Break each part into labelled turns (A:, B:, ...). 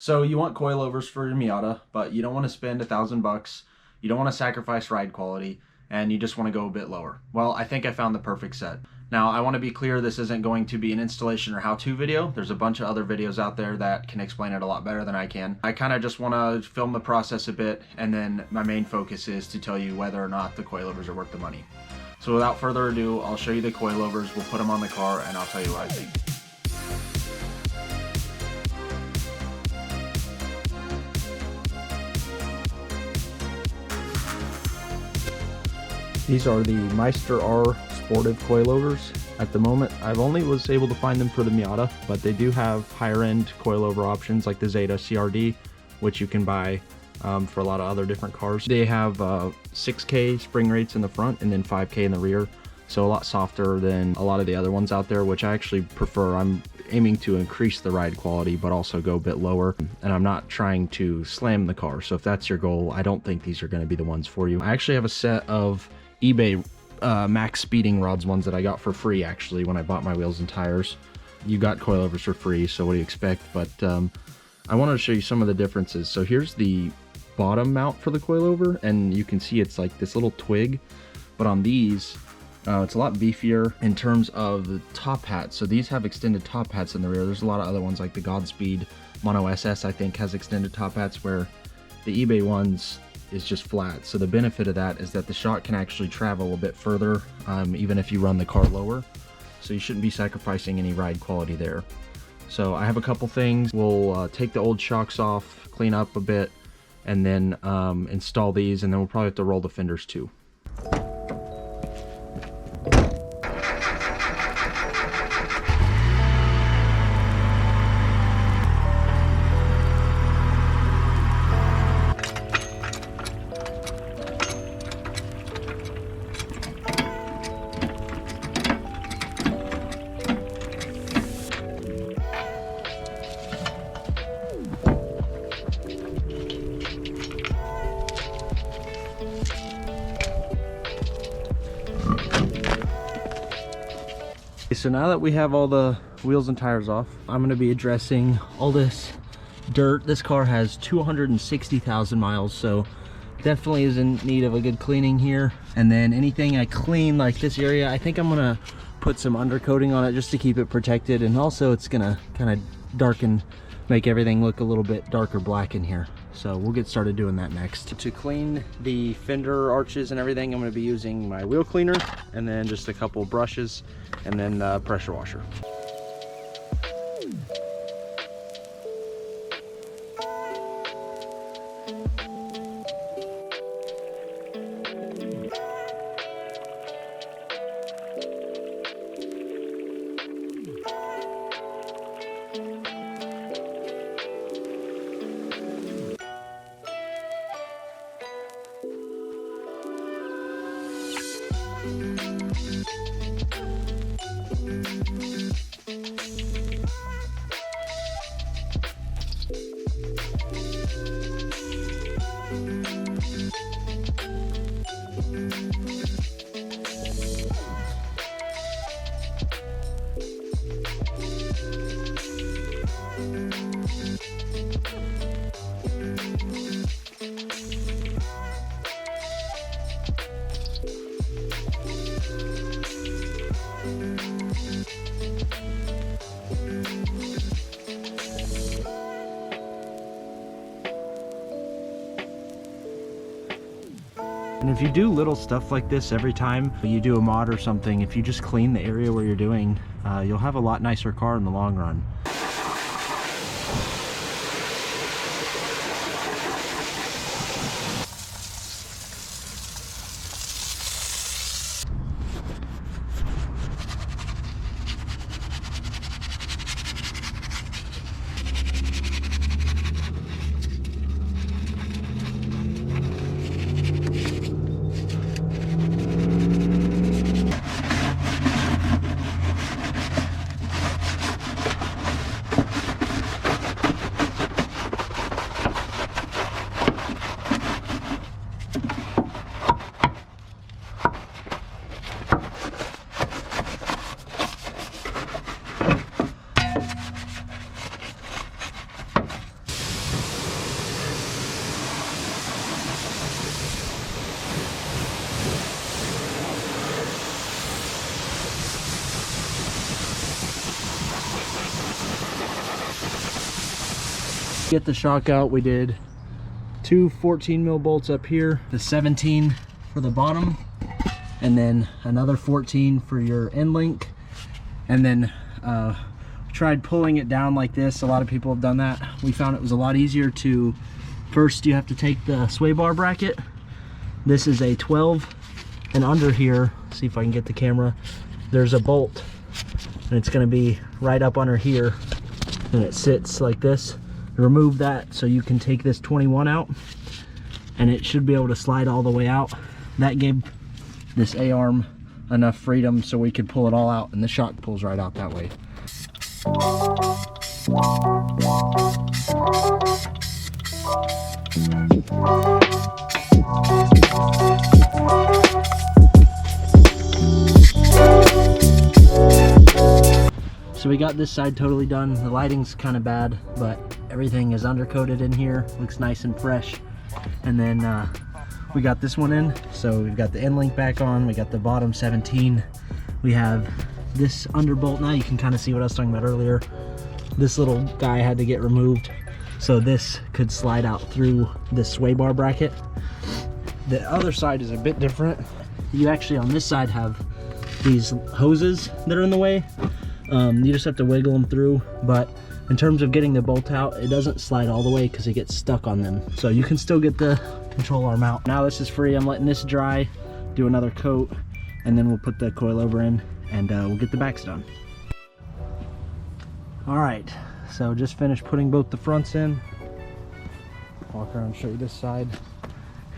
A: So you want coilovers for your Miata, but you don't want to spend $1,000. You don't want to sacrifice ride quality, and you just want to go a bit lower. Well, I think I found the perfect set. Now, I want to be clear, this isn't going to be an installation or how-to video. There's a bunch of other videos out there that can explain it a lot better than I can. I kind of just want to film the process a bit, and then my main focus is to tell you whether or not the coilovers are worth the money. So without further ado, I'll show you the coilovers, we'll put them on the car, and I'll tell you what I think. These are the Meister R Sportive coilovers. At the moment, I've only was able to find them for the Miata, but they do have higher end coilover options like the Zeta CRD, which you can buy for a lot of other different cars. They have 6K spring rates in the front and then 5K in the rear, so a lot softer than a lot of the other ones out there, which I actually prefer. I'm aiming to increase the ride quality but also go a bit lower, and I'm not trying to slam the car. So if that's your goal, I don't think these are going to be the ones for you. I actually have a set of eBay max speeding rods, ones that I got for free actually when I bought my wheels and tires. You got coilovers for free, so what do you expect? But I wanted to show you some of the differences. So here's the bottom mount for the coilover, and you can see it's like this little twig, but on these it's a lot beefier in terms of the top hat. So these have extended top hats in the rear. There's a lot of other ones like the Godspeed Mono SS, I think, has extended top hats, where the eBay ones is just flat. So the benefit of that is that the shot can actually travel a bit further, even if you run the car lower. So you shouldn't be sacrificing any ride quality there. So I have a couple things. We'll take the old shocks off, clean up a bit, and then install these, and then we'll probably have to roll the fenders too. So now that we have all the wheels and tires off, I'm going to be addressing all this dirt. This car has 260,000 miles, so definitely is in need of a good cleaning here. And then anything I clean, like this area, I think I'm going to put some undercoating on it just to keep it protected, and also it's going to kind of darken, make everything look a little bit darker black in here. So we'll get started doing that next. To clean the fender arches and everything, I'm going to be using my wheel cleaner and then just a couple brushes and then pressure washer. And if you do little stuff like this every time you do a mod or something, if you just clean the area where you're doing, you'll have a lot nicer car in the long run. Get the shock out, we did two 14 mil bolts up here, the 17 for the bottom, and then another 14 for your end link. And then tried pulling it down like this. A lot of people have done that. We found it was a lot easier to, first you have to take the sway bar bracket. This is a 12, and under here, see if I can get the camera, there's a bolt, and it's going to be right up under here, and it sits like this. Remove that so you can take this 21 out, and it should be able to slide all the way out. That gave this A-arm enough freedom so we could pull it all out, and the shock pulls right out that way. So we got this side totally done. The lighting's kind of bad, but everything is undercoated in here. Looks nice and fresh. And then we got this one in. So we've got the end link back on. We got the bottom 17. We have this underbolt now. You can kind of see what I was talking about earlier. This little guy had to get removed, so this could slide out through the sway bar bracket. The other side is a bit different. You actually on this side have these hoses that are in the way. You just have to wiggle them through, but in terms of getting the bolt out, it doesn't slide all the way because it gets stuck on them. So you can still get the control arm out. Now this is free. I'm letting this dry, do another coat, and then we'll put the coilover in, and we'll get the backs done. All right, so just finished putting both the fronts in. Walk around and show you this side.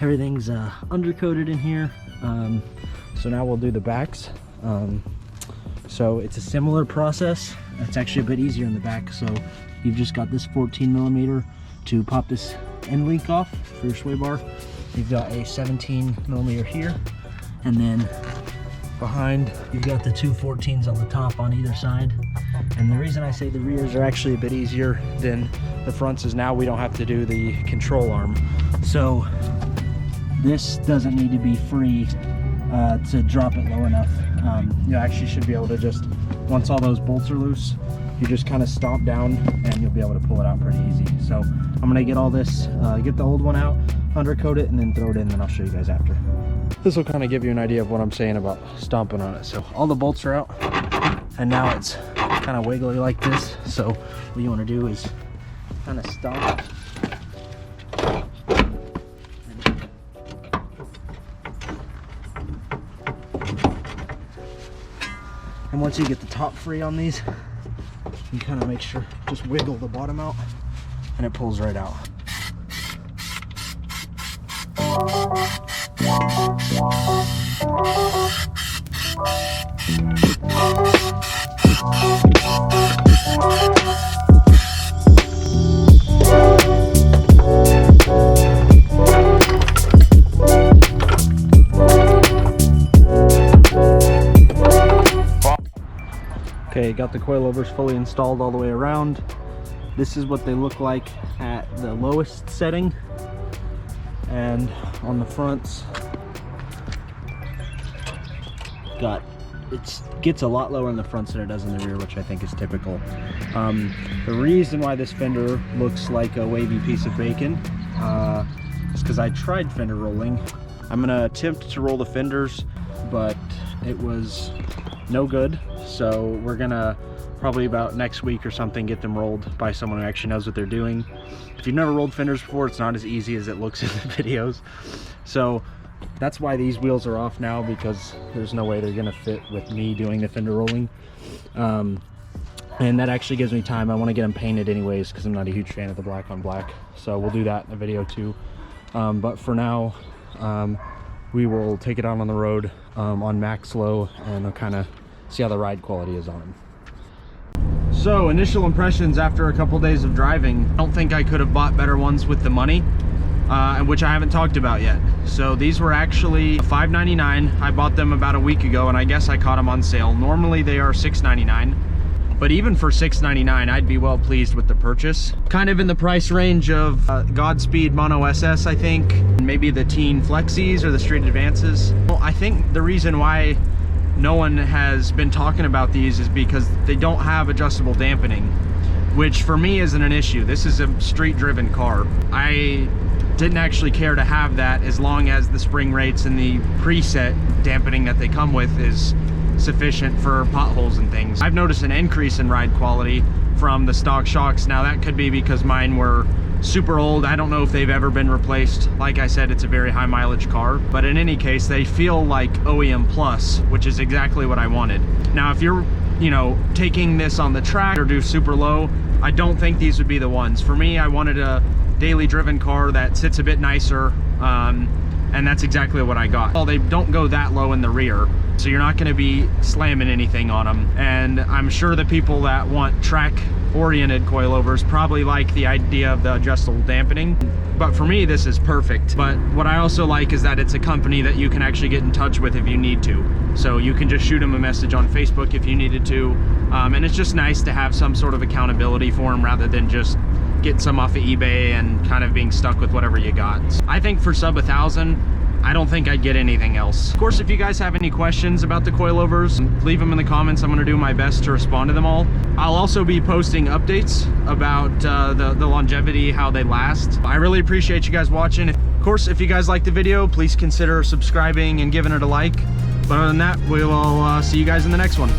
A: Everything's undercoated in here. So now we'll do the backs. So it's a similar process. It's actually a bit easier in the back. So you've just got this 14 millimeter to pop this end link off for your sway bar. You've got a 17 millimeter here, and then behind you've got the two 14s on the top on either side. And the reason I say the rears are actually a bit easier than the fronts is now we don't have to do the control arm. So this doesn't need to be free to drop it low enough. You actually should be able to just, once all those bolts are loose, you just kind of stomp down and you'll be able to pull it out pretty easy. So I'm gonna get all this, get the old one out, undercoat it, and then throw it in, and I'll show you guys after. This will kind of give you an idea of what I'm saying about stomping on it. So all the bolts are out, and now it's kind of wiggly like this. So what you want to do is kind of stomp. And once you get the top free on these, you kind of make sure, just wiggle the bottom out, and it pulls right out. Okay, got the coilovers fully installed all the way around. This is what they look like at the lowest setting, and on the fronts, it gets a lot lower in the fronts than it does in the rear, which I think is typical. The reason why this fender looks like a wavy piece of bacon is because I tried fender rolling. I'm gonna attempt to roll the fenders, but it was no good. So we're gonna probably about next week or something get them rolled by someone who actually knows what they're doing. If you've never rolled fenders before, it's not as easy as it looks in the videos. So that's why these wheels are off now, because there's no way they're gonna fit with me doing the fender rolling. And that actually gives me time. I want to get them painted anyways because I'm not a huge fan of the black on black. So we'll do that in a video too. But for now, we will take it out on the road on max low, and I'll kind of see how the ride quality is on them. So initial impressions after a couple days of driving. I don't think I could have bought better ones with the money, which I haven't talked about yet. So these were actually $5.99. I bought them about a week ago, and I guess I caught them on sale. Normally they are $6.99, but even for $6.99, I'd be well pleased with the purchase. Kind of in the price range of Godspeed Mono SS, I think, maybe the Teen Flexies or the Street Advances. Well, I think the reason why no one has been talking about these is because they don't have adjustable dampening, which for me isn't an issue. This is a street driven car. I didn't actually care to have that as long as the spring rates and the preset dampening that they come with is sufficient for potholes and things. I've noticed an increase in ride quality from the stock shocks. Now that could be because mine were super old. I don't know if they've ever been replaced. Like I said, it's a very high mileage car, but in any case, they feel like OEM plus, which is exactly what I wanted. Now, if you're, you know, taking this on the track or do super low, I don't think these would be the ones. For me, I wanted a daily driven car that sits a bit nicer, and that's exactly what I got. Well, they don't go that low in the rear, so you're not gonna be slamming anything on them. And I'm sure the people that want track-oriented coilovers probably like the idea of the adjustable dampening. But for me, this is perfect. But what I also like is that it's a company that you can actually get in touch with if you need to. So you can just shoot them a message on Facebook if you needed to. And it's just nice to have some sort of accountability for them rather than just getting some off of eBay and kind of being stuck with whatever you got. I think for sub 1,000, I don't think I'd get anything else. Of course, if you guys have any questions about the coilovers, leave them in the comments. I'm gonna do my best to respond to them all. I'll also be posting updates about the longevity, how they last. I really appreciate you guys watching. Of course, if you guys liked the video, please consider subscribing and giving it a like. But other than that, we'll see you guys in the next one.